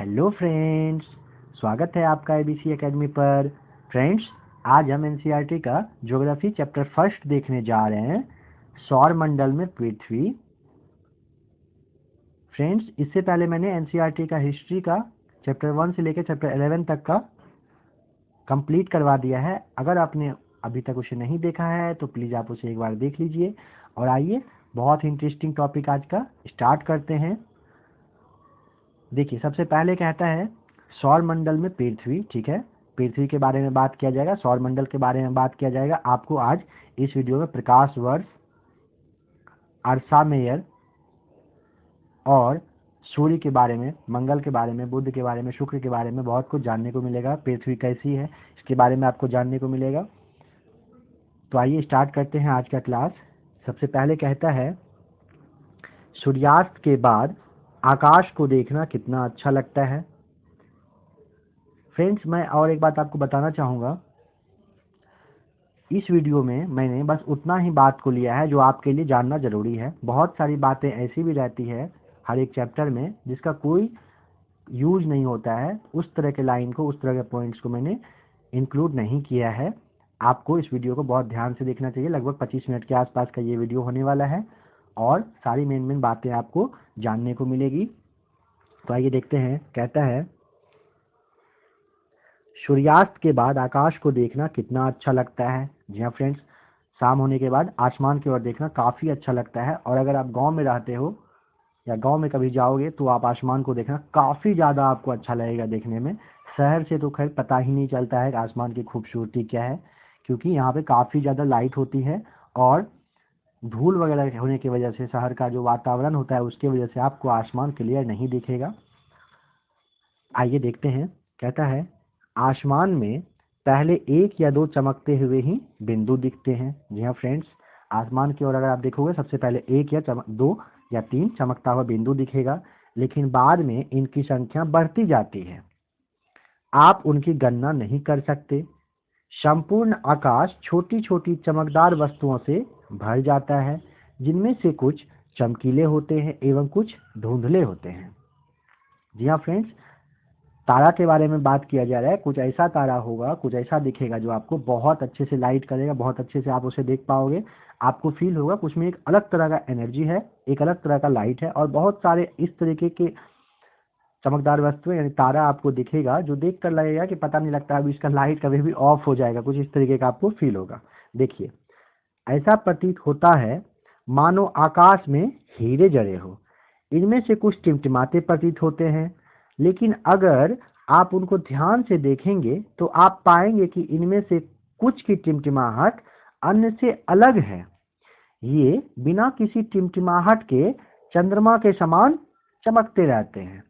Hello friends, स्वागत है आपका एबीसी एकेडमी पर। फ्रेंड्स, आज हम एनसीईआरटी का ज्योग्राफी चैप्टर फर्स्ट देखने जा रहे हैं, सौर मंडल में पृथ्वी। फ्रेंड्स, इससे पहले मैंने एनसीईआरटी का हिस्ट्री का चैप्टर 1 से लेकर चैप्टर 11 तक का कंप्लीट करवा दिया है। अगर आपने अभी तक उसे नहीं देखा है तो प्लीज़ आप उसे एक बार देख लीजिए। और आइए, बहुत ही इंटरेस्टिंग टॉपिक आज का स्टार्ट करते हैं। देखिए, सबसे पहले कहता है सौर मंडल में पृथ्वी। ठीक है, पृथ्वी के बारे में बात किया जाएगा, सौर मंडल के बारे में बात किया जाएगा। आपको आज इस वीडियो में प्रकाश वर्ष, अर्सा मेयर और सूर्य के बारे में, मंगल के बारे में, बुध के बारे में, शुक्र के बारे में बहुत कुछ जानने को मिलेगा। पृथ्वी कैसी है इसके बारे में आपको जानने को मिलेगा। तो आइए स्टार्ट करते हैं आज का क्लास। सबसे पहले कहता है सूर्यास्त के बाद आकाश को देखना कितना अच्छा लगता है। फ्रेंड्स, मैं और एक बात आपको बताना चाहूँगा, इस वीडियो में मैंने बस उतना ही बात को लिया है जो आपके लिए जानना ज़रूरी है। बहुत सारी बातें ऐसी भी रहती है हर एक चैप्टर में जिसका कोई यूज नहीं होता है। उस तरह के लाइन को, उस तरह के पॉइंट्स को मैंने इंक्लूड नहीं किया है। आपको इस वीडियो को बहुत ध्यान से देखना चाहिए। लगभग 25 मिनट के आसपास का ये वीडियो होने वाला है और सारी मेन बातें आपको जानने को मिलेगी। तो आइए देखते हैं। कहता है सूर्यास्त के बाद आकाश को देखना कितना अच्छा लगता है। जी हाँ फ्रेंड्स, शाम होने के बाद आसमान की ओर देखना काफ़ी अच्छा लगता है। और अगर आप गांव में रहते हो या गांव में कभी जाओगे तो आप आसमान को देखना काफ़ी ज़्यादा आपको अच्छा लगेगा देखने में। शहर से तो खैर पता ही नहीं चलता है कि आसमान की खूबसूरती क्या है, क्योंकि यहाँ पे काफ़ी ज़्यादा लाइट होती है और धूल वगैरह होने की वजह से शहर का जो वातावरण होता है उसकी वजह से आपको आसमान क्लियर नहीं दिखेगा। आइए देखते हैं। कहता है आसमान में पहले एक या दो चमकते हुए ही बिंदु दिखते हैं। जी हाँ फ्रेंड्स, आसमान की ओर अगर आप देखोगे सबसे पहले एक या दो या तीन चमकता हुआ बिंदु दिखेगा, लेकिन बाद में इनकी संख्या बढ़ती जाती है। आप उनकी गणना नहीं कर सकते। संपूर्ण आकाश छोटी छोटी चमकदार वस्तुओं से भर जाता है, जिनमें से कुछ चमकीले होते हैं एवं कुछ धुंधले होते हैं। जी हाँ फ्रेंड्स, तारा के बारे में बात किया जा रहा है। कुछ ऐसा तारा होगा, कुछ ऐसा दिखेगा जो आपको बहुत अच्छे से लाइट करेगा, बहुत अच्छे से आप उसे देख पाओगे। आपको फील होगा कुछ में एक अलग तरह का एनर्जी है, एक अलग तरह का लाइट है। और बहुत सारे इस तरीके के चमकदार वस्तुएं यानी तारा आपको दिखेगा जो देख कर लगेगा कि पता नहीं लगता अभी इसका लाइट कभी भी ऑफ हो जाएगा। कुछ इस तरीके का आपको फील होगा। देखिए, ऐसा प्रतीत होता है मानो आकाश में हीरे जड़े हो। इनमें से कुछ टिमटिमाते प्रतीत होते हैं, लेकिन अगर आप उनको ध्यान से देखेंगे तो आप पाएंगे कि इनमें से कुछ की टिमटिमाहट अन्य से अलग है। ये बिना किसी टिमटिमाहट के चंद्रमा के समान चमकते रहते हैं।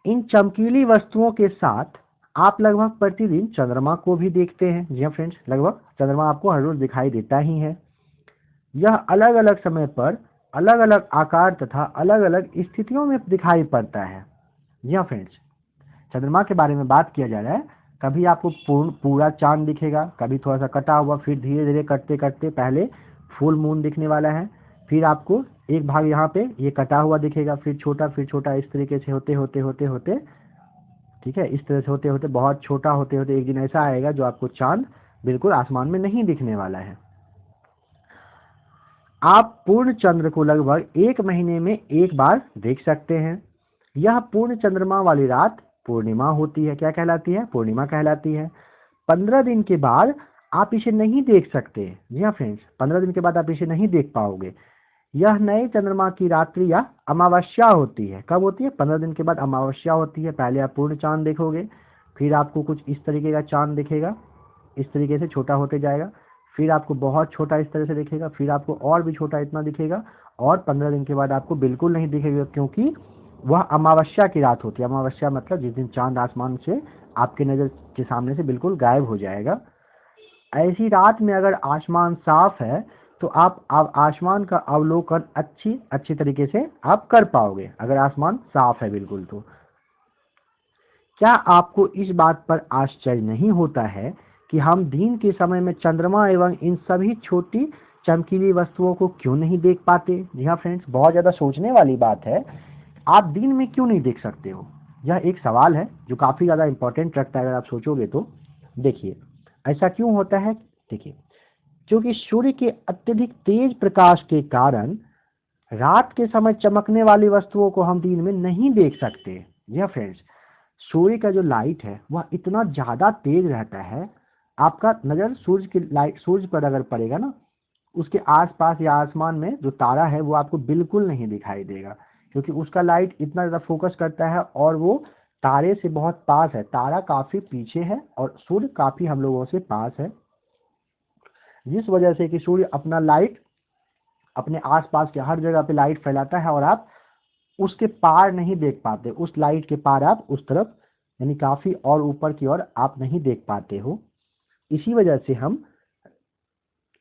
इन चमकीली वस्तुओं के साथ आप लगभग प्रतिदिन चंद्रमा को भी देखते हैं। जी हाँ फ्रेंड्स, लगभग चंद्रमा आपको हर रोज दिखाई देता ही है। यह अलग अलग समय पर अलग अलग आकार तथा अलग अलग स्थितियों में दिखाई पड़ता है। जी हाँ फ्रेंड्स, चंद्रमा के बारे में बात किया जा रहा है। कभी आपको पूरा चांद दिखेगा, कभी थोड़ा सा कटा हुआ, फिर धीरे धीरे कटते कटते पहले फुल मून दिखने वाला है, फिर आपको एक भाग यहाँ पे ये कटा हुआ दिखेगा, फिर छोटा, इस तरीके से होते होते होते होते, ठीक है, इस तरह से होते होते बहुत छोटा होते होते एक दिन ऐसा आएगा जो आपको चांद बिल्कुल आसमान में नहीं दिखने वाला है। आप पूर्ण चंद्र को लगभग एक महीने में एक बार देख सकते हैं। यह पूर्ण चंद्रमा वाली रात पूर्णिमा होती है। क्या कहलाती है? पूर्णिमा कहलाती है। 15 दिन के बाद आप इसे नहीं देख सकते। जी हाँ फ्रेंड्स, 15 दिन के बाद आप इसे नहीं देख पाओगे। यह नए चंद्रमा की रात्रि या अमावस्या होती है। कब होती है? 15 दिन के बाद अमावस्या होती है। पहले आप पूर्ण चांद देखोगे, फिर आपको कुछ इस तरीके का चांद दिखेगा, इस तरीके से छोटा होते जाएगा, फिर आपको बहुत छोटा इस तरह से दिखेगा, फिर आपको और भी छोटा इतना दिखेगा, और 15 दिन के बाद आपको बिल्कुल नहीं दिखेगा, क्योंकि वह अमावस्या की रात होती है। अमावस्या मतलब जिस दिन चांद आसमान से आपके नज़र के सामने से बिल्कुल गायब हो जाएगा। ऐसी रात में अगर आसमान साफ है तो आप आसमान का अवलोकन अच्छी तरीके से आप कर पाओगे, अगर आसमान साफ है बिल्कुल। तो क्या आपको इस बात पर आश्चर्य नहीं होता है कि हम दिन के समय में चंद्रमा एवं इन सभी छोटी चमकीली वस्तुओं को क्यों नहीं देख पाते? जी हाँ फ्रेंड्स, बहुत ज़्यादा सोचने वाली बात है आप दिन में क्यों नहीं देख सकते हो? यह एक सवाल है जो काफ़ी ज़्यादा इंपॉर्टेंट लगता है अगर आप सोचोगे तो। देखिए, ऐसा क्यों होता है? देखिए, क्योंकि सूर्य के अत्यधिक तेज प्रकाश के कारण रात के समय चमकने वाली वस्तुओं को हम दिन में नहीं देख सकते। यह फ्रेंड्स, सूर्य का जो लाइट है वह इतना ज़्यादा तेज रहता है, आपका नज़र सूर्य की लाइट सूर्य पर अगर पड़ेगा ना, उसके आसपास या आसमान में जो तारा है वो आपको बिल्कुल नहीं दिखाई देगा, क्योंकि उसका लाइट इतना ज़्यादा फोकस करता है और वो तारे से बहुत पास है। तारा काफ़ी पीछे है और सूर्य काफ़ी हम लोगों से पास है, जिस वजह से कि सूर्य अपना लाइट अपने आसपास के हर जगह पे लाइट फैलाता है और आप उसके पार नहीं देख पाते। उस लाइट के पार आप उस तरफ यानी काफ़ी और ऊपर की ओर आप नहीं देख पाते हो। इसी वजह से हम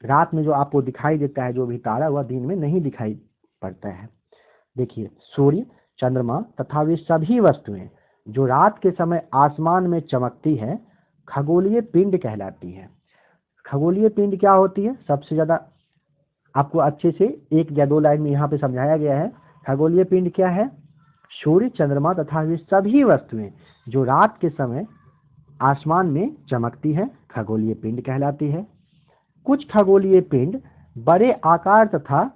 रात में जो आपको दिखाई देता है जो भी तारा, वह दिन में नहीं दिखाई पड़ता है। देखिए, सूर्य, चंद्रमा तथा वे सभी वस्तुएं जो रात के समय आसमान में चमकती है खगोलीय पिंड कहलाती है। खगोलीय पिंड क्या होती है? सबसे ज़्यादा आपको अच्छे से 1 या 2 लाइन में यहाँ पे समझाया गया है। खगोलीय पिंड क्या है? सूर्य, चंद्रमा तथा वे सभी वस्तुएं जो रात के समय आसमान में चमकती है खगोलीय पिंड कहलाती है। कुछ खगोलीय पिंड बड़े आकार तथा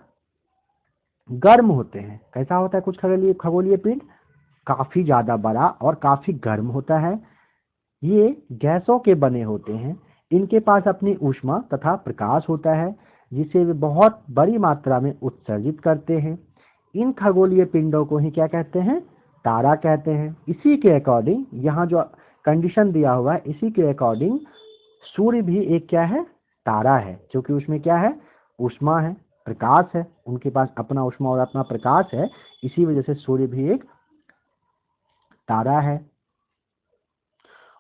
गर्म होते हैं। कैसा होता है कुछ खगोलीय पिंड? काफी ज्यादा बड़ा और काफी गर्म होता है। ये गैसों के बने होते हैं। इनके पास अपनी ऊष्मा तथा प्रकाश होता है जिसे वे बहुत बड़ी मात्रा में उत्सर्जित करते हैं। इन खगोलीय पिंडों को ही क्या कहते हैं? तारा कहते हैं। इसी के अकॉर्डिंग यहाँ जो कंडीशन दिया हुआ है, इसी के अकॉर्डिंग सूर्य भी एक क्या है? तारा है, क्योंकि उसमें क्या है? ऊष्मा है, प्रकाश है। उनके पास अपना ऊष्मा और अपना प्रकाश है, इसी वजह से सूर्य भी एक तारा है।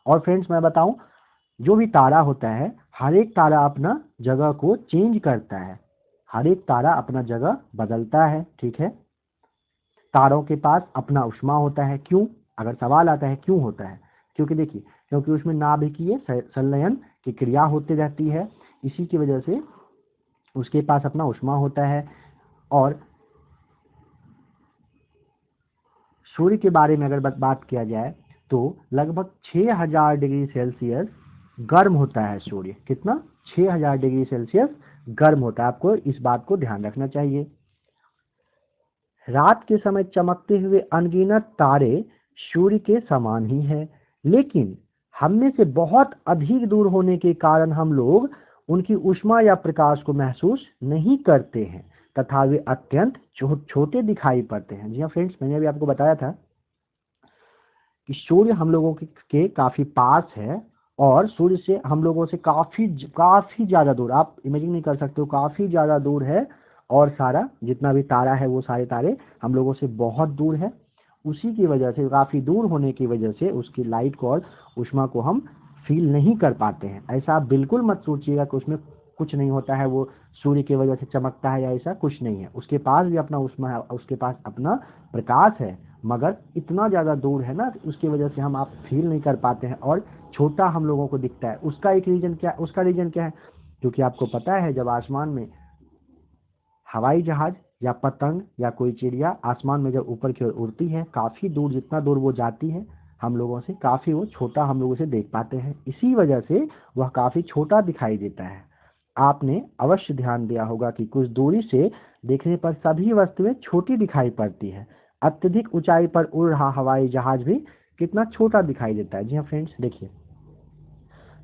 और फ्रेंड्स मैं बताऊं, जो भी तारा होता है, हर एक तारा अपना जगह को चेंज करता है। हर एक तारा अपना जगह बदलता है, ठीक है। तारों के पास अपना ऊष्मा होता है। क्यों? अगर सवाल आता है क्यों होता है, क्योंकि देखिए, क्योंकि उसमें नाभिकीय संलयन की क्रिया होती रहती है, इसी की वजह से उसके पास अपना ऊष्मा होता है। और सूर्य के बारे में अगर बात किया जाए तो लगभग 6000 डिग्री सेल्सियस गर्म होता है सूर्य। कितना? 6000 डिग्री सेल्सियस गर्म होता है। आपको इस बात को ध्यान रखना चाहिए। रात के समय चमकते हुए अनगिनत तारे सूर्य के समान ही हैं, लेकिन हम में से बहुत अधिक दूर होने के कारण हम लोग उनकी ऊष्मा या प्रकाश को महसूस नहीं करते हैं तथा वे अत्यंत छोटे दिखाई पड़ते हैं। जी हाँ फ्रेंड्स, मैंने अभी आपको बताया था कि सूर्य हम लोगों के काफी पास है और सूर्य से हम लोगों से काफी काफी ज्यादा दूर, आप इमेजिन नहीं कर सकते हो, काफी ज्यादा दूर है। और सारा जितना भी तारा है वो सारे तारे हम लोगों से बहुत दूर है। उसी की वजह से, काफी दूर होने की वजह से उसकी लाइट को और ऊष्मा को हम फील नहीं कर पाते हैं। ऐसा आप बिल्कुल मत सोचिएगा कि उसमें कुछ नहीं होता है, वो सूर्य की वजह से चमकता है, या ऐसा कुछ नहीं है। उसके पास भी अपना ऊष्मा है, उसके पास अपना प्रकाश है, मगर इतना ज़्यादा दूर है ना, उसकी वजह से हम आप फील नहीं कर पाते हैं और छोटा हम लोगों को दिखता है। उसका रीजन क्या है? क्योंकि आपको पता है, जब आसमान में हवाई जहाज या पतंग या कोई चिड़िया आसमान में जब ऊपर की ओर उड़ती है, काफ़ी दूर, जितना दूर वो जाती है हम लोगों से, काफ़ी वो छोटा हम लोगों से देख पाते हैं। इसी वजह से वह काफ़ी छोटा दिखाई देता है। आपने अवश्य ध्यान दिया होगा कि कुछ दूरी से देखने पर सभी वस्तुएं छोटी दिखाई पड़ती है। अत्यधिक ऊंचाई पर उड़ रहा हवाई जहाज भी कितना छोटा दिखाई देता है। जी हाँ फ्रेंड्स, देखिए,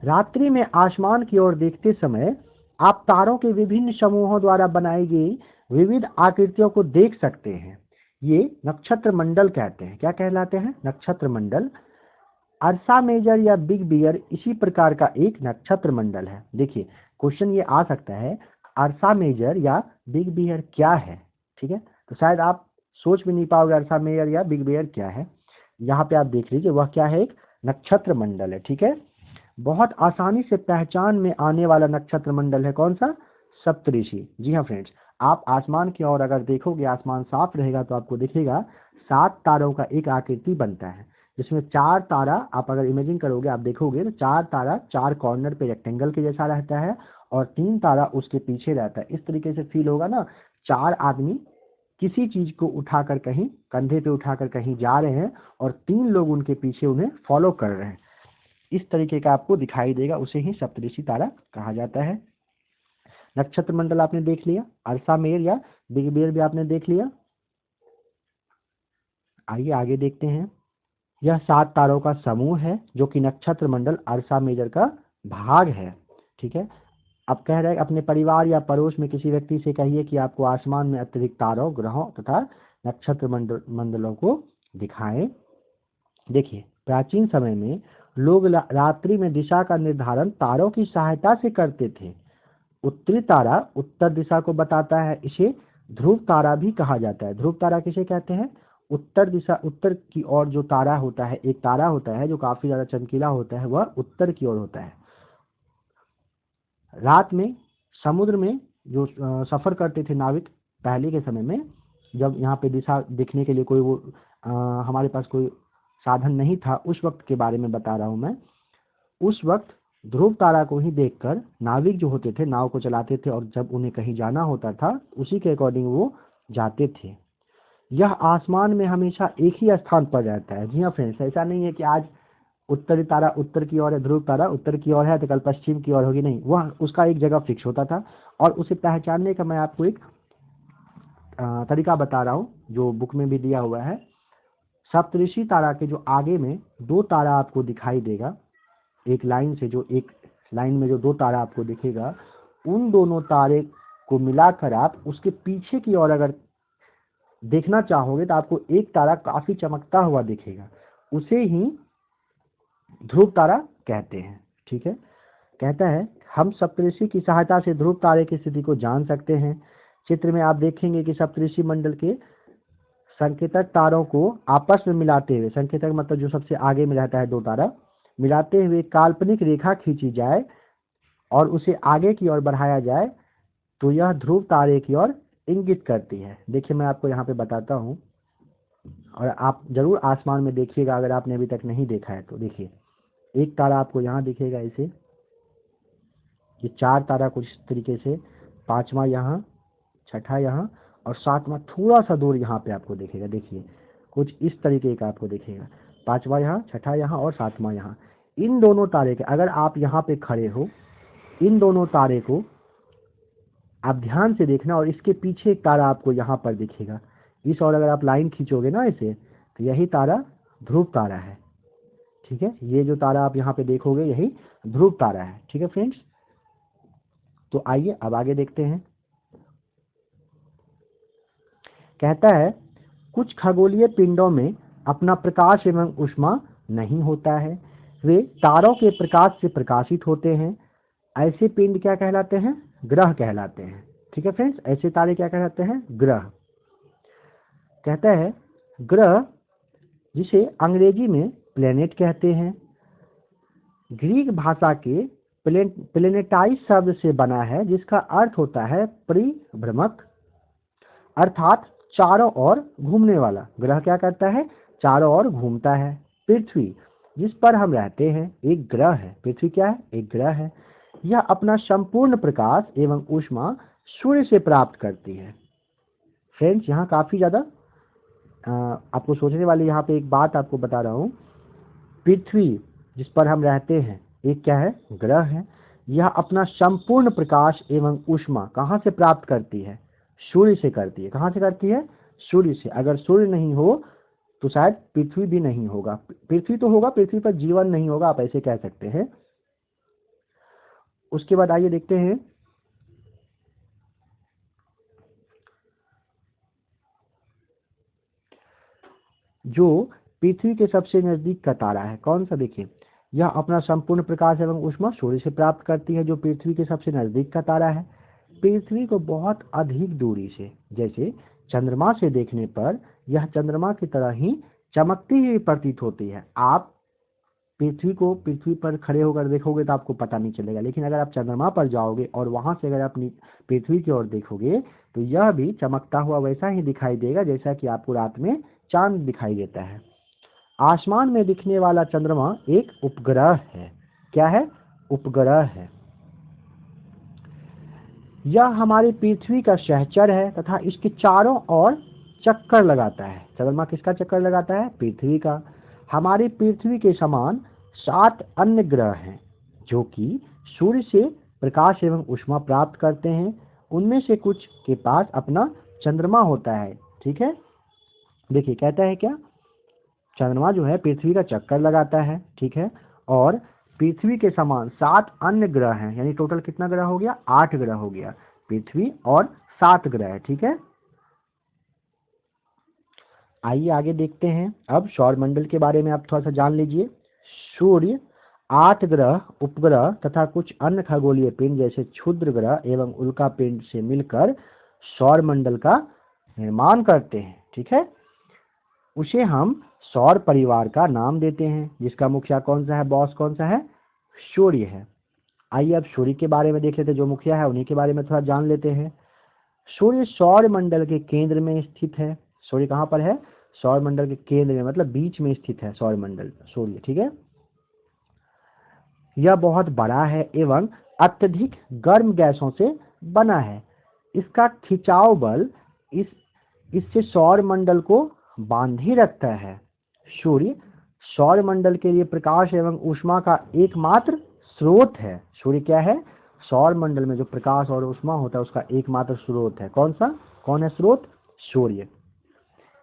रात्रि में आसमान की ओर देखते समय आप तारों के विभिन्न समूहों द्वारा बनाई गई विविध आकृतियों को देख सकते हैं। ये नक्षत्र मंडल कहते हैं। क्या कहलाते हैं? नक्षत्र मंडल। अर्सा मेजर या बिग बियर इसी प्रकार का एक नक्षत्र मंडल है। देखिए, क्वेश्चन ये आ सकता है, अर्सा मेजर या बिग बियर क्या है? ठीक है, तो शायद आप सोच भी नहीं पाओगे अर्सा मेजर या बिग बियर क्या है। यहाँ पे आप देख लीजिए, वह क्या है? एक नक्षत्र मंडल है। ठीक है, बहुत आसानी से पहचान में आने वाला नक्षत्र मंडल है कौन सा? सप्तऋषि। जी हाँ फ्रेंड्स, आप आसमान की ओर अगर देखोगे, आसमान साफ रहेगा तो आपको दिखेगा 7 तारों का एक आकृति बनता है, जिसमें 4 तारा, आप अगर इमेजिन करोगे, आप देखोगे तो 4 तारा 4 कॉर्नर पे रेक्टेंगल के जैसा रहता है और 3 तारा उसके पीछे रहता है। इस तरीके से फील होगा ना, 4 आदमी किसी चीज को उठाकर कहीं कंधे पे उठाकर कहीं जा रहे हैं और 3 लोग उनके पीछे उन्हें फॉलो कर रहे हैं, इस तरीके का आपको दिखाई देगा, उसे ही सप्तऋषि तारा कहा जाता है। नक्षत्र मंडल आपने देख लिया, अर्सा मेर या बिग बेर भी आपने देख लिया। आइए आगे देखते हैं। यह 7 तारों का समूह है जो कि नक्षत्र मंडल अर्सा मेजर का भाग है। ठीक है, अब कह रहे हैं अपने परिवार या पड़ोस में किसी व्यक्ति से कहिए कि आपको आसमान में अतिरिक्त तारों, ग्रहों तथा नक्षत्र मंडलों को दिखाएं। देखिए, प्राचीन समय में लोग रात्रि में दिशा का निर्धारण तारों की सहायता से करते थे। उत्तरी तारा उत्तर दिशा को बताता है, इसे ध्रुव तारा भी कहा जाता है। ध्रुव तारा किसे कहते हैं? उत्तर दिशा, उत्तर की ओर जो तारा होता है, एक तारा होता है जो काफी ज्यादा चमकीला होता है, वह उत्तर की ओर होता है। रात में समुद्र में जो सफर करते थे नाविक पहले के समय में, जब यहाँ पे दिशा देखने के लिए कोई हमारे पास कोई साधन नहीं था, उस वक्त के बारे में बता रहा हूँ मैं। उस वक्त ध्रुव तारा को ही देखकर नाविक जो होते थे नाव को चलाते थे, और जब उन्हें कहीं जाना होता था उसी के अकॉर्डिंग वो जाते थे। यह आसमान में हमेशा एक ही स्थान पर रहता है। जी हाँ फ्रेंड्स, ऐसा नहीं है कि आज उत्तरी तारा उत्तर की ओर है, ध्रुव तारा उत्तर की ओर है तो कल पश्चिम की ओर होगी, नहीं, वह उसका एक जगह फिक्स होता था। और उसे पहचानने का मैं आपको एक तरीका बता रहा हूँ जो बुक में भी दिया हुआ है। सप्तऋषि तारा के जो आगे में 2 तारा आपको दिखाई देगा, एक लाइन से, जो एक लाइन में जो 2 तारा आपको दिखेगा, उन दोनों तारे को मिलाकर आप उसके पीछे की ओर अगर देखना चाहोगे तो आपको एक तारा काफी चमकता हुआ दिखेगा, उसे ही ध्रुव तारा कहते हैं। ठीक है, कहता है हम सप्तऋषि की सहायता से ध्रुव तारे की स्थिति को जान सकते हैं। चित्र में आप देखेंगे कि सप्तऋषि मंडल के संकेतक तारों को आपस में मिलाते हुए, संकेतक मतलब जो सबसे आगे में रहता है 2 तारा, मिलाते हुए काल्पनिक रेखा खींची जाए और उसे आगे की ओर बढ़ाया जाए तो यह ध्रुव तारे की ओर इंगित करती है। देखिए मैं आपको यहाँ पे बताता हूँ, और आप जरूर आसमान में देखिएगा अगर आपने अभी तक नहीं देखा है तो। देखिए, एक तारा आपको यहाँ दिखेगा, इसे ये 4 तारा कुछ इस तरीके से, 5वां यहाँ, 6ठा यहाँ और 7वां थोड़ा सा दूर यहाँ पे आपको दिखेगा। देखिए कुछ इस तरीके का आपको दिखेगा, 5वां यहाँ, 6ठा यहाँ और 7वां यहाँ। इन दोनों तारे के, अगर आप यहाँ पे खड़े हो, इन दोनों तारे को आप ध्यान से देखना, और इसके पीछे एक तारा आपको यहाँ पर दिखेगा। इस और अगर आप लाइन खींचोगे ना इसे, तो यही तारा ध्रुव तारा है। ठीक है, ये जो तारा आप यहाँ पे देखोगे यही ध्रुव तारा है। ठीक है फ्रेंड्स, तो आइए अब आगे देखते हैं। कहता है कुछ खगोलीय पिंडों में अपना प्रकाश एवं ऊष्मा नहीं होता है, वे तारों के प्रकाश से प्रकाशित होते हैं। ऐसे पिंड क्या कहलाते हैं? ग्रह कहलाते हैं। ठीक है फ्रेंड्स, ऐसे तारे क्या कहलाते हैं? ग्रह। कहता है ग्रह, जिसे अंग्रेजी में प्लेनेट कहते हैं, ग्रीक भाषा के प्लेनेटाइज शब्द से बना है जिसका अर्थ होता है परिभ्रमक, अर्थात चारों ओर घूमने वाला। ग्रह क्या करता है? चारों ओर घूमता है। पृथ्वी जिस पर हम रहते हैं एक ग्रह है। पृथ्वी क्या है? एक ग्रह है। यह अपना संपूर्ण प्रकाश एवं ऊष्मा सूर्य से प्राप्त करती है। फ्रेंड्स, यहाँ काफी ज्यादा आपको सोचने वाली यहाँ पे एक बात आपको बता रहा हूँ। पृथ्वी जिस पर हम रहते हैं एक क्या है? ग्रह है। यह अपना संपूर्ण प्रकाश एवं ऊष्मा कहाँ से प्राप्त करती है? सूर्य से करती है। कहाँ से करती है? सूर्य से। अगर सूर्य नहीं हो तो शायद पृथ्वी भी नहीं होगा। पृथ्वी तो होगा, पृथ्वी पर जीवन नहीं होगा, आप ऐसे कह सकते हैं। उसके बाद आइए देखते हैं जो पृथ्वी के सबसे नजदीक का तारा है। कौन सा? देखिए, यह अपना संपूर्ण प्रकाश एवं ऊष्मा सूर्य से प्राप्त करती है। जो पृथ्वी के सबसे नजदीक का तारा है, पृथ्वी को बहुत अधिक दूरी से, जैसे चंद्रमा से देखने पर यह चंद्रमा की तरह ही चमकती हुई प्रतीत होती है। आप पृथ्वी को पृथ्वी पर खड़े होकर देखोगे तो आपको पता नहीं चलेगा, लेकिन अगर आप चंद्रमा पर जाओगे और वहां से अगर आप पृथ्वी की ओर देखोगे तो यह भी चमकता हुआ वैसा ही दिखाई देगा जैसा कि आपको रात में चांद दिखाई देता है। आसमान में दिखने वाला चंद्रमा एक उपग्रह है। क्या है? उपग्रह है। यह हमारी पृथ्वी का सहचर है तथा इसके चारों ओर चक्कर लगाता है। चंद्रमा किसका चक्कर लगाता है? पृथ्वी का। हमारी पृथ्वी के समान 7 अन्य ग्रह हैं जो कि सूर्य से प्रकाश एवं ऊष्मा प्राप्त करते हैं। उनमें से कुछ के पास अपना चंद्रमा होता है। ठीक है, देखिए कहता है क्या, चंद्रमा जो है पृथ्वी का चक्कर लगाता है। ठीक है, और पृथ्वी के समान 7 अन्य ग्रह हैं, यानी टोटल कितना ग्रह हो गया? 8 ग्रह हो गया। पृथ्वी और 7 ग्रह है। ठीक है, आइए आगे देखते हैं। अब सौर मंडल के बारे में आप थोड़ा सा जान लीजिए। सूर्य, 8 ग्रह, उपग्रह तथा कुछ अन्य खगोलीय पिंड जैसे क्षुद्र ग्रह एवं उल्का पिंड से मिलकर सौर मंडल का निर्माण करते हैं। ठीक है, उसे हम सौर परिवार का नाम देते हैं, जिसका मुखिया कौन सा है? बॉस कौन सा है? सूर्य है। आइए अब सूर्य के बारे में देख लेते हैं, जो मुखिया है उन्हीं के बारे में थोड़ा जान लेते हैं। सूर्य सौर मंडल के केंद्र में स्थित है। सूर्य कहाँ पर है? सौर मंडल के केंद्र में, मतलब बीच में स्थित है सौर मंडल सूर्य। ठीक है, यह बहुत बड़ा है एवं अत्यधिक गर्म गैसों से बना है। इसका खिंचाव बल इससे सौर मंडल को बांधे रखता है। सूर्य सौर मंडल के लिए प्रकाश एवं ऊष्मा का एकमात्र स्रोत है। सूर्य क्या है? सौर मंडल में जो प्रकाश और ऊष्मा होता है उसका एकमात्र स्रोत है। कौन सा? कौन है स्रोत? सूर्य।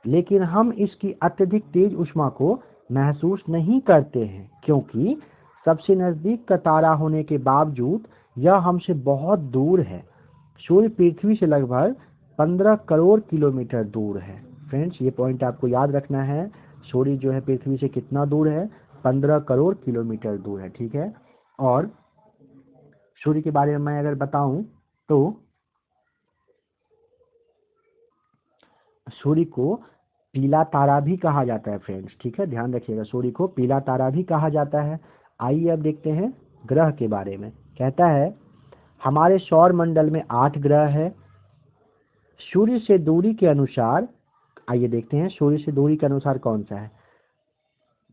लेकिन हम इसकी अत्यधिक तेज ऊष्मा को महसूस नहीं करते हैं, क्योंकि सबसे नजदीक का तारा होने के बावजूद यह हमसे बहुत दूर है। सूर्य पृथ्वी से लगभग 15 करोड़ किलोमीटर दूर है। फ्रेंड्स, ये पॉइंट आपको याद रखना है। सूर्य जो है पृथ्वी से कितना दूर है? 15 करोड़ किलोमीटर दूर है। ठीक है, और सूर्य के बारे में मैं अगर बताऊं तो सूर्य को पीला तारा भी कहा जाता है। फ्रेंड्स, ठीक है, ध्यान रखिएगा, सूर्य को पीला तारा भी कहा जाता है। आइए अब देखते हैं ग्रह के बारे में। कहता है हमारे सौर मंडल में 8 ग्रह है। सूर्य से दूरी के अनुसार, आइए देखते हैं सूर्य से दूरी के अनुसार कौन सा है।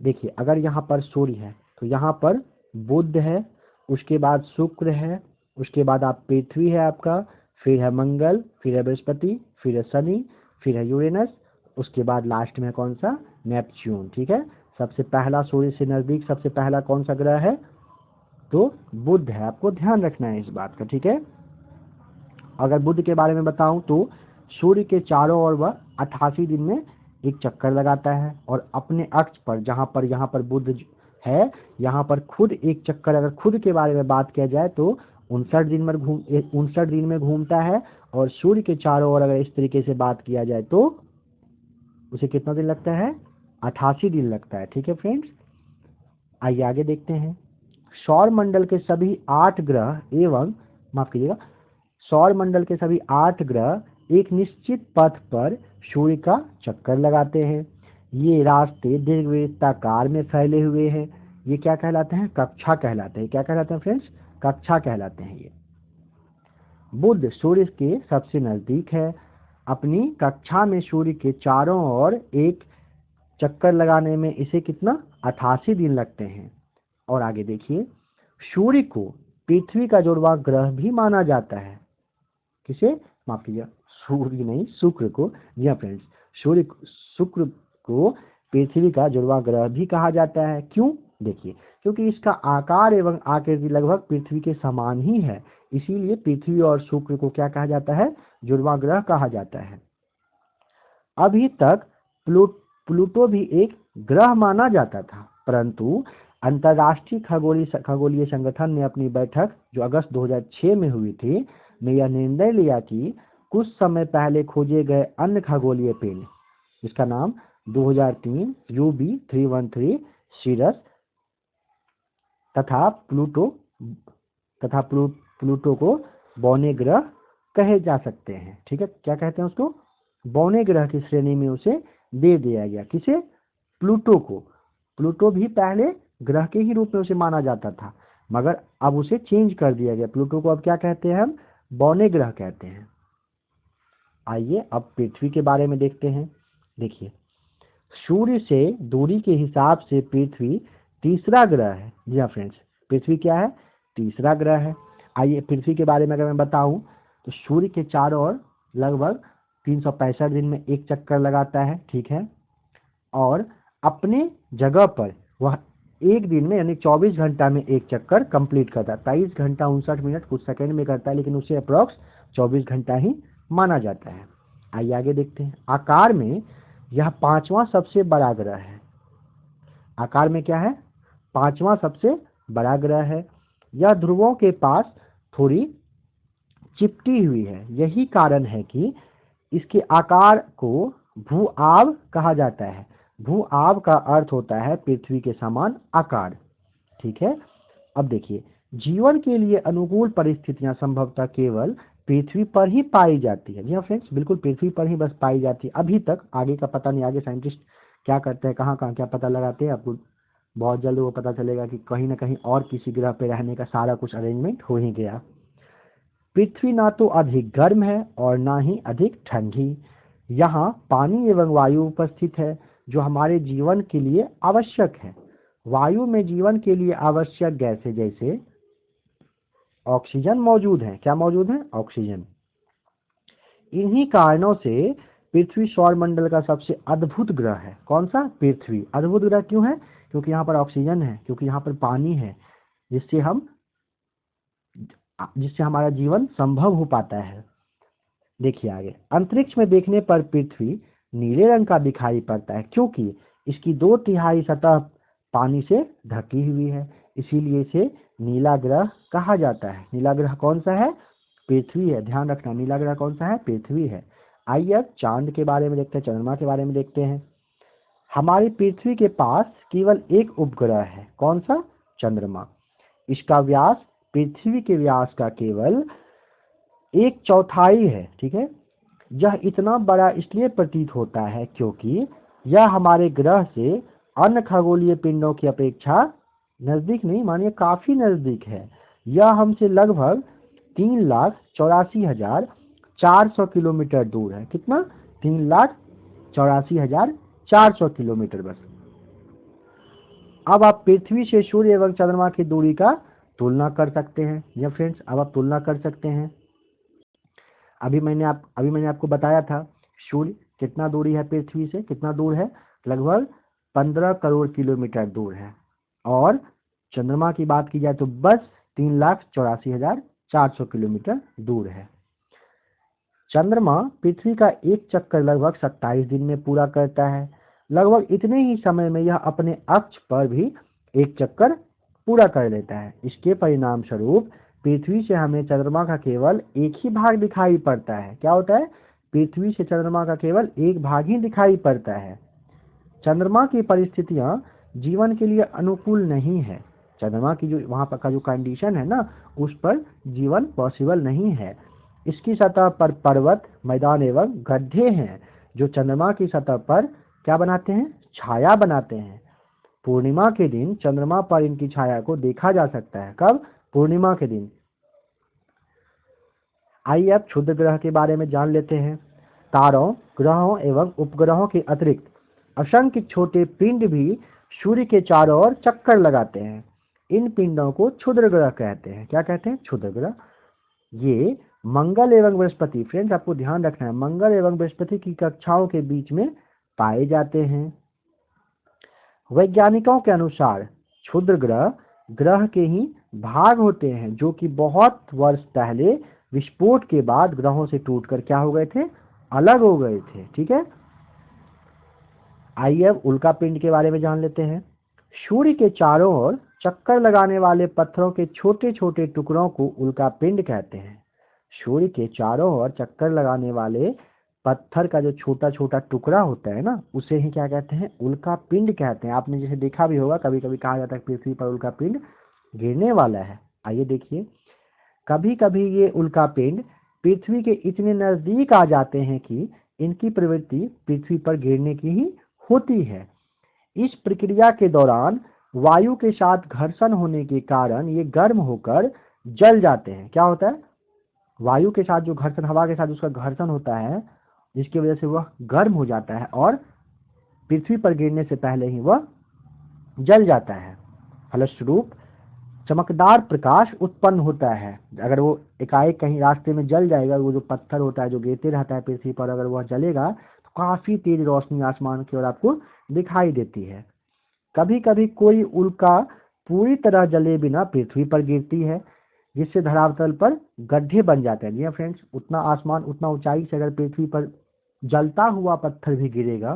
देखिए, अगर यहाँ पर सूर्य है तो यहाँ पर बुध है, उसके बाद शुक्र है, उसके बाद आप पृथ्वी है आपका, फिर है मंगल, फिर है बृहस्पति, फिर है शनि, फिर है यूरेनस, उसके बाद लास्ट में कौन सा? नेपच्यून। ठीक है, सबसे पहला सूर्य से नजदीक सबसे पहला कौन सा ग्रह है? तो बुध है। आपको ध्यान रखना है इस बात का। ठीक है, अगर बुध के बारे में बताऊं तो सूर्य के चारों ओर वह 88 दिन में एक चक्कर लगाता है, और अपने अक्ष पर जहां पर यहाँ पर बुध है, यहाँ पर खुद एक चक्कर, अगर खुद के बारे में बात किया जाए तो 59 दिन में घूमता है। और सूर्य के चारों ओर अगर इस तरीके से बात किया जाए तो उसे कितना दिन लगता है? 88 दिन लगता है। ठीक है फ्रेंड्स, आइए आगे देखते हैं। सौर मंडल के सभी 8 ग्रह एवं, माफ कीजिएगा, सौर मंडल के सभी 8 ग्रह एक निश्चित पथ पर सूर्य का चक्कर लगाते हैं। ये रास्ते दीर्घवृत्ताकार में फैले हुए हैं। ये क्या कहलाते हैं? कक्षा कहलाते हैं। क्या कहलाते हैं फ्रेंड्स? कक्षा कहलाते हैं ये। बुध सूर्य के सबसे नजदीक है। अपनी कक्षा में सूर्य के चारों ओर एक चक्कर लगाने में इसे कितना? 88 दिन लगते हैं। और आगे देखिए, सूर्य को पृथ्वी का जुड़वा ग्रह भी माना जाता है। किसे? माफ कीजिए, सूर्य नहीं, शुक्र को। जी हाँ फ्रेंड्स, शुक्र को पृथ्वी का जुड़वा ग्रह भी कहा जाता है। क्यों? देखिए, क्योंकि इसका आकार एवं आकृति लगभग पृथ्वी के समान ही है, इसीलिए पृथ्वी और शुक्र को क्या कहा जाता है? जुड़वा ग्रह कहा जाता है। अभी तक प्लूटो भी एक ग्रह माना जाता था, परंतु अंतर्राष्ट्रीय खगोलीय संगठन ने अपनी बैठक जो अगस्त 2006 में हुई थी, में यह निर्णय लिया कि कुछ समय पहले खोजे गए अन्य खगोलीय पिंड, जिसका नाम 2003 UB313 सीरस तथा प्लूटो को बौने ग्रह कहे जा सकते हैं। ठीक है, क्या कहते हैं उसको? बौने ग्रह की श्रेणी में उसे दे दिया गया। किसे? प्लूटो को। प्लूटो भी पहले ग्रह के ही रूप में उसे माना जाता था, मगर अब उसे चेंज कर दिया गया। प्लूटो को अब क्या कहते हैं? हम बौने ग्रह कहते हैं। आइए अब पृथ्वी के बारे में देखते हैं। देखिए, सूर्य से दूरी के हिसाब से पृथ्वी तीसरा ग्रह है। जी हाँ फ्रेंड्स, पृथ्वी क्या है? तीसरा ग्रह है। आइए पृथ्वी के बारे में अगर मैं बताऊं तो सूर्य के चारों ओर लगभग 365 दिन में एक चक्कर लगाता है, ठीक है, और अपने जगह पर वह एक दिन में यानी 24 घंटा में एक चक्कर कंप्लीट करता है। 23 घंटा 59 मिनट कुछ सेकंड में करता है, लेकिन उसे अप्रॉक्स 24 घंटा ही माना जाता है। आइए आगे देखते हैं। आकार में यह पांचवा सबसे बड़ा ग्रह है। आकार में क्या है? पांचवा सबसे बड़ा ग्रह है। यह ध्रुवों के पास थोड़ी चिपटी हुई है। यही कारण है कि इसके आकार को भू-आब कहा जाता है। भू-आब का अर्थ होता है पृथ्वी के समान आकार, ठीक है। अब देखिए, जीवन के लिए अनुकूल परिस्थितियां संभवतः केवल पृथ्वी पर ही पाई जाती है। जी हाँ फ्रेंड्स, बिल्कुल पृथ्वी पर ही बस पाई जाती है अभी तक। आगे का पता नहीं, आगे साइंटिस्ट क्या करते हैं, कहाँ कहाँ क्या पता लगाते हैं, आपको बहुत जल्द वो पता चलेगा कि कहीं ना कहीं और किसी ग्रह पे रहने का सारा कुछ अरेंजमेंट हो ही गया। पृथ्वी ना तो अधिक गर्म है और ना ही अधिक ठंडी। यहाँ पानी एवं वायु उपस्थित है जो हमारे जीवन के लिए आवश्यक है। वायु में जीवन के लिए आवश्यक गैसें जैसे ऑक्सीजन मौजूद है। क्या मौजूद है? ऑक्सीजन। इन्हीं कारणों से पृथ्वी सौरमंडल का सबसे अद्भुत ग्रह है। कौन सा? पृथ्वी। अद्भुत ग्रह क्यों है? क्योंकि यहाँ पर ऑक्सीजन है, क्योंकि यहाँ पर पानी है, जिससे हमारा जीवन संभव हो पाता है। देखिए आगे, अंतरिक्ष में देखने पर पृथ्वी नीले रंग का दिखाई पड़ता है क्योंकि इसकी 2/3 सतह पानी से ढकी हुई है, इसीलिए इसे नीला ग्रह कहा जाता है। नीला ग्रह कौन सा है? पृथ्वी है। ध्यान रखना, नीला ग्रह कौन सा है? पृथ्वी है। आइए अब चांद के बारे में देखते हैं, चंद्रमा के बारे में देखते हैं। हमारी पृथ्वी के पास केवल एक उपग्रह है। कौन सा? चंद्रमा। इसका व्यास पृथ्वी के व्यास का केवल 1/4 है, ठीक है। यह इतना बड़ा इसलिए प्रतीत होता है क्योंकि यह हमारे ग्रह से अन्य खगोलीय पिंडों की अपेक्षा नजदीक नहीं, मानिए काफी नजदीक है। यह हमसे लगभग 3,84,400 किलोमीटर दूर है। कितना? 3,84,400 किलोमीटर बस। अब आप पृथ्वी से सूर्य एवं चंद्रमा की दूरी का तुलना कर सकते हैं। या फ्रेंड्स, अब आप तुलना कर सकते हैं। अभी मैंने आपको बताया था सूर्य कितना दूरी है पृथ्वी से, कितना दूर है? लगभग 15 करोड़ किलोमीटर दूर है। और चंद्रमा की बात की जाए तो बस 3,84,400 किलोमीटर दूर है। चंद्रमा पृथ्वी का एक चक्कर लगभग 27 दिन में पूरा करता है। लगभग इतने ही समय में यह अपने अक्ष पर भी एक चक्कर पूरा कर लेता है। इसके परिणाम स्वरूप पृथ्वी से हमें चंद्रमा का केवल एक ही भाग दिखाई पड़ता है। क्या होता है? पृथ्वी से चंद्रमा का केवल एक भाग ही दिखाई पड़ता है। चंद्रमा की परिस्थितियां जीवन के लिए अनुकूल नहीं है। चंद्रमा की जो वहां पर का जो कंडीशन है ना, उस पर जीवन पॉसिबल नहीं है। इसकी सतह पर पर्वत, मैदान एवं गड्ढे हैं जो चंद्रमा की सतह पर क्या बनाते हैं? छाया बनाते हैं। पूर्णिमा के दिन चंद्रमा पर इनकी छाया को देखा जा सकता है। कब? पूर्णिमा के दिन। आइए अब क्षुद्र ग्रह के बारे में जान लेते हैं। तारों, ग्रहों एवं उपग्रहों के अतिरिक्त असंख्य छोटे पिंड भी सूर्य के चारों ओर चक्कर लगाते हैं। इन पिंडों को क्षुद्र ग्रह कहते हैं। क्या कहते हैं? क्षुद्र ग्रह। ये मंगल एवं बृहस्पति, फ्रेंड्स आपको ध्यान रखना है, मंगल एवं बृहस्पति की कक्षाओं के बीच में पाए जाते हैं। वैज्ञानिकों के अनुसार क्षुद्र ग्रह ग्रह के ही भाग होते हैं जो कि बहुत वर्ष पहले विस्फोट के बाद ग्रहों से टूटकर क्या हो गए थे? अलग हो गए थे, ठीक है। आइए अब उल्का पिंड के बारे में जान लेते हैं। सूर्य के चारों ओर चक्कर लगाने वाले पत्थरों के छोटे छोटे टुकड़ों को उल्का पिंड कहते हैं। सूर्य के चारों ओर चक्कर लगाने वाले पत्थर का जो छोटा छोटा टुकड़ा होता है ना, उसे ही क्या कहते हैं? उल्का पिंड कहते हैं। आपने जैसे देखा भी होगा, कभी कभी कहा जाता है पृथ्वी पर उल्का पिंड गिरने वाला है। आइए देखिए, कभी कभी ये उल्का पिंड पृथ्वी के इतने नजदीक आ जाते हैं कि इनकी प्रवृत्ति पृथ्वी पर गिरने की ही होती है। इस प्रक्रिया के दौरान वायु के साथ घर्षण होने के कारण ये गर्म होकर जल जाते हैं। क्या होता है? वायु के साथ जो घर्षण, हवा के साथ उसका घर्षण होता है, जिसकी वजह से वह गर्म हो जाता है और पृथ्वी पर गिरने से पहले ही वह जल जाता है। फलस्वरूप चमकदार प्रकाश उत्पन्न होता है। अगर वो एकाएक कहीं रास्ते में जल जाएगा, वो जो पत्थर होता है जो गिरते रहता है पृथ्वी पर, अगर वह जलेगा तो काफी तेज रोशनी आसमान की ओर आपको दिखाई देती है। कभी कभी कोई उल्का पूरी तरह जले बिना पृथ्वी पर गिरती है, जिससे धरातल पर गड्ढे बन जाते हैं। जी हाँ फ्रेंड्स, उतना आसमान उतना ऊंचाई से अगर पृथ्वी पर जलता हुआ पत्थर भी गिरेगा,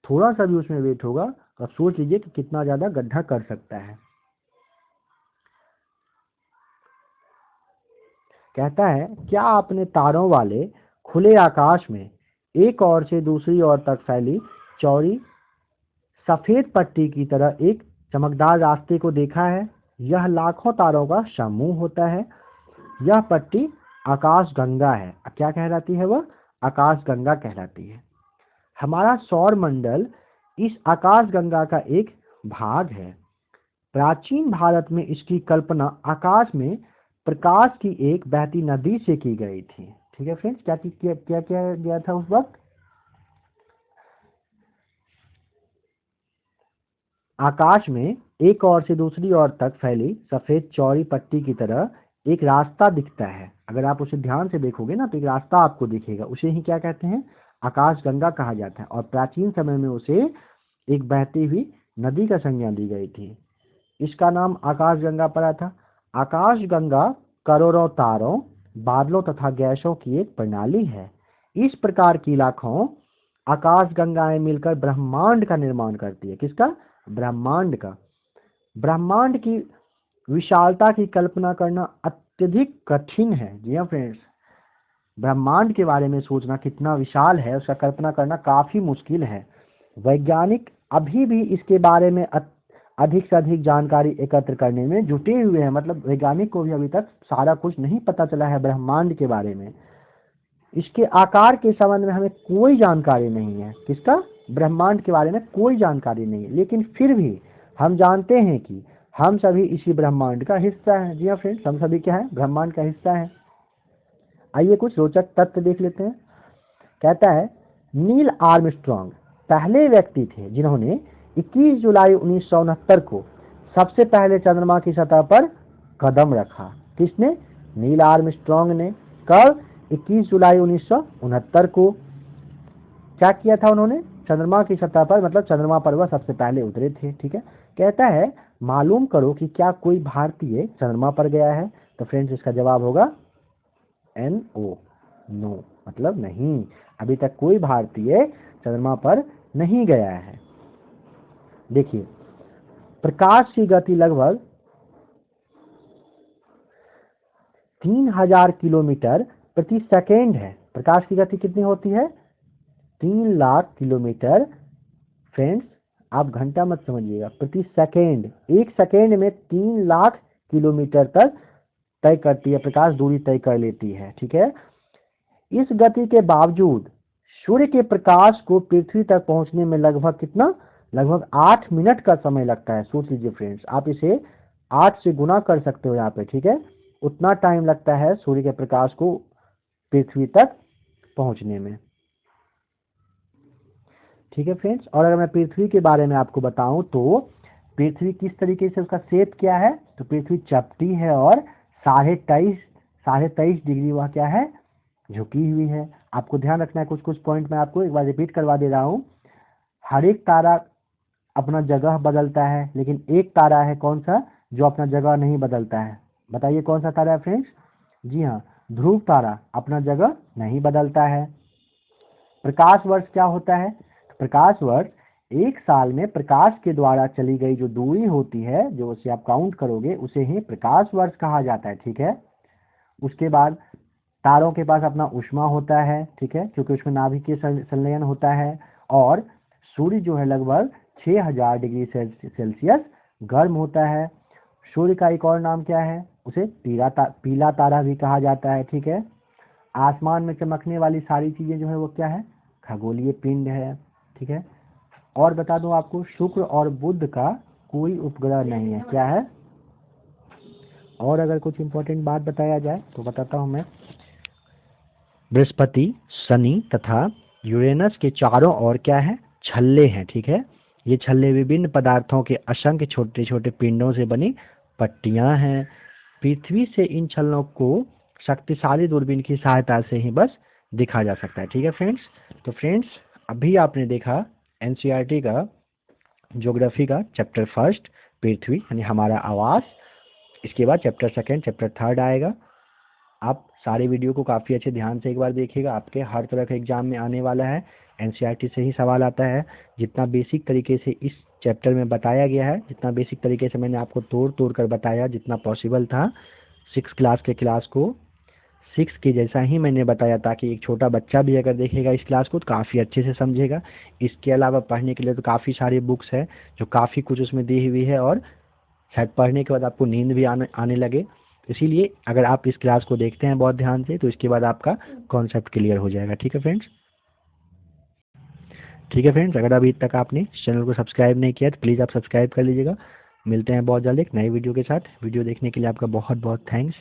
थोड़ा सा भी उसमें वेट होगा, तो आप सोच लीजिए कि कितना ज्यादा गड्ढा कर सकता है। कहता है, क्या आपने तारों वाले खुले आकाश में एक ओर से दूसरी ओर तक फैली चौड़ी सफेद पट्टी की तरह एक चमकदार रास्ते को देखा है? यह लाखों तारों का समूह होता है। यह पट्टी आकाश गंगा है। क्या कहलाती है वह? आकाश गंगा कहलाती है। हमारा सौर मंडल इस आकाश गंगा का एक भाग है। प्राचीन भारत में इसकी कल्पना आकाश में प्रकाश की एक बहती नदी से की गई थी। ठीक है फ्रेंड्स, क्या किया गया था उस वक्त? आकाश में एक ओर से दूसरी ओर तक फैली सफेद चौड़ी पट्टी की तरह एक रास्ता दिखता है। अगर आप उसे ध्यान से देखोगे ना तो एक रास्ता आपको दिखेगा, उसे ही क्या कहते हैं? आकाश गंगा कहा जाता है। और प्राचीन समय में उसे एक बहती हुई नदी का संज्ञा दी गई थी, इसका नाम आकाश गंगा पड़ा था। आकाश गंगा करोड़ों तारों, बादलों तथा गैसों की एक प्रणाली है। इस प्रकार की लाखों आकाश गंगाएं मिलकर ब्रह्मांड का निर्माण करती है। किसका? ब्रह्मांड का। ब्रह्मांड की विशालता की कल्पना करना अत्यधिक कठिन है। जी हाँ फ्रेंड्स, ब्रह्मांड के बारे में सोचना कितना विशाल है, उसका कल्पना करना काफी मुश्किल है। वैज्ञानिक अभी भी इसके बारे में अधिक से अधिक जानकारी एकत्र करने में जुटे हुए हैं। मतलब वैज्ञानिक को भी अभी तक सारा कुछ नहीं पता चला है ब्रह्मांड के बारे में। इसके आकार के संबंध में हमें कोई जानकारी नहीं है। किसका? ब्रह्मांड के बारे में कोई जानकारी नहीं है, लेकिन फिर भी हम जानते हैं कि हम सभी इसी ब्रह्मांड का हिस्सा हैं। जी हाँ फ्रेंड्स, हम सभी क्या है? ब्रह्मांड का हिस्सा है। आइए कुछ रोचक तथ्य देख लेते हैं। कहता है, नील आर्मस्ट्रॉन्ग पहले व्यक्ति थे जिन्होंने 21 जुलाई 1969 को सबसे पहले चंद्रमा की सतह पर कदम रखा। किसने? नील आर्मस्ट्रॉन्ग ने। कब? 21 जुलाई 1969 को। क्या किया था उन्होंने? चंद्रमा की सतह पर, मतलब चंद्रमा पर वह सबसे पहले उतरे थे। ठीक है। कहता है, मालूम करो कि क्या कोई भारतीय चंद्रमा पर गया है? तो फ्रेंड्स इसका जवाब होगा NO, नो, मतलब नहीं। अभी तक कोई भारतीय चंद्रमा पर नहीं गया है। देखिए, प्रकाश की गति लगभग 3000 किलोमीटर प्रति सेकेंड है। प्रकाश की गति कितनी होती है? 3 लाख किलोमीटर। फ्रेंड्स आप घंटा मत समझिएगा, प्रति सेकेंड। एक सेकेंड में 3 लाख किलोमीटर तक तय करती है, प्रकाश दूरी तय कर लेती है। ठीक है। इस गति के बावजूद सूर्य के प्रकाश को पृथ्वी तक पहुंचने में लगभग कितना? लगभग 8 मिनट का समय लगता है। सोच लीजिए फ्रेंड्स, आप इसे 8 से गुना कर सकते हो यहाँ पे। ठीक है, उतना टाइम लगता है सूर्य के प्रकाश को पृथ्वी तक पहुंचने में। ठीक है फ्रेंड्स, और अगर मैं पृथ्वी के बारे में आपको बताऊं तो पृथ्वी किस तरीके से, उसका शेप क्या है? तो पृथ्वी चपटी है और 23.5 डिग्री वह क्या है? झुकी हुई है। आपको ध्यान रखना है, कुछ कुछ पॉइंट मैं आपको एक बार रिपीट करवा दे रहा हूँ। हर एक तारा अपना जगह बदलता है, लेकिन एक तारा है कौन सा जो अपना जगह नहीं बदलता है? बताइए कौन सा तारा है फ्रेंड्स? जी हाँ, ध्रुव तारा अपना जगह नहीं बदलता है। प्रकाश वर्ष क्या होता है? प्रकाश वर्ष एक साल में प्रकाश के द्वारा चली गई जो दूरी होती है, जो उसे आप काउंट करोगे, उसे ही प्रकाश वर्ष कहा जाता है। ठीक है। उसके बाद तारों के पास अपना ऊष्मा होता है। ठीक है, क्योंकि उसमें नाभिकीय संलयन होता है। और सूर्य जो है लगभग 6000 डिग्री सेल्सियस गर्म होता है। सूर्य का एक और नाम क्या है? उसे पीला तारा भी कहा जाता है। ठीक है। आसमान में चमकने वाली सारी चीजें जो है वो क्या है? खगोलीय पिंड है। ठीक है। और बता दूं आपको, शुक्र और बुध का कोई उपग्रह नहीं है। क्या है? और अगर कुछ इंपॉर्टेंट बात बताया जाए तो बताता हूं मैं। बृहस्पति, शनि तथा यूरेनस के चारों ओर क्या है? छल्ले हैं। ठीक है। ये छल्ले विभिन्न पदार्थों के असंख्य छोटे छोटे पिंडों से बनी पट्टियाँ हैं। पृथ्वी से इन छलनों को शक्तिशाली दूरबीन की सहायता से ही बस देखा जा सकता है। ठीक है फ्रेंड्स। तो फ्रेंड्स, अभी आपने देखा एनसीईआरटी का ज्योग्राफी का चैप्टर फर्स्ट पृथ्वी यानी हमारा आवास। इसके बाद चैप्टर सेकंड, चैप्टर थर्ड आएगा। आप सारे वीडियो को काफ़ी अच्छे ध्यान से एक बार देखिएगा, आपके हर तरह के एग्जाम में आने वाला है। एनसीईआरटी से ही सवाल आता है। जितना बेसिक तरीके से इस चैप्टर में बताया गया है, जितना बेसिक तरीके से मैंने आपको तोड़ तोड़ कर बताया, जितना पॉसिबल था सिक्स क्लास के क्लास को सिक्स के जैसा ही मैंने बताया, ताकि एक छोटा बच्चा भी अगर देखेगा इस क्लास को तो काफ़ी अच्छे से समझेगा। इसके अलावा पढ़ने के लिए तो काफ़ी सारी बुक्स है जो काफ़ी कुछ उसमें दी हुई है, और शायद पढ़ने के बाद आपको नींद भी आने लगे। इसीलिए अगर आप इस क्लास को देखते हैं बहुत ध्यान से तो इसके बाद आपका कॉन्सेप्ट क्लियर हो जाएगा। ठीक है फ्रेंड्स। ठीक है फ्रेंड्स, अगर अभी तक आपने इस चैनल को सब्सक्राइब नहीं किया तो प्लीज़ आप सब्सक्राइब कर लीजिएगा। मिलते हैं बहुत जल्द एक नई वीडियो के साथ। वीडियो देखने के लिए आपका बहुत बहुत थैंक्स।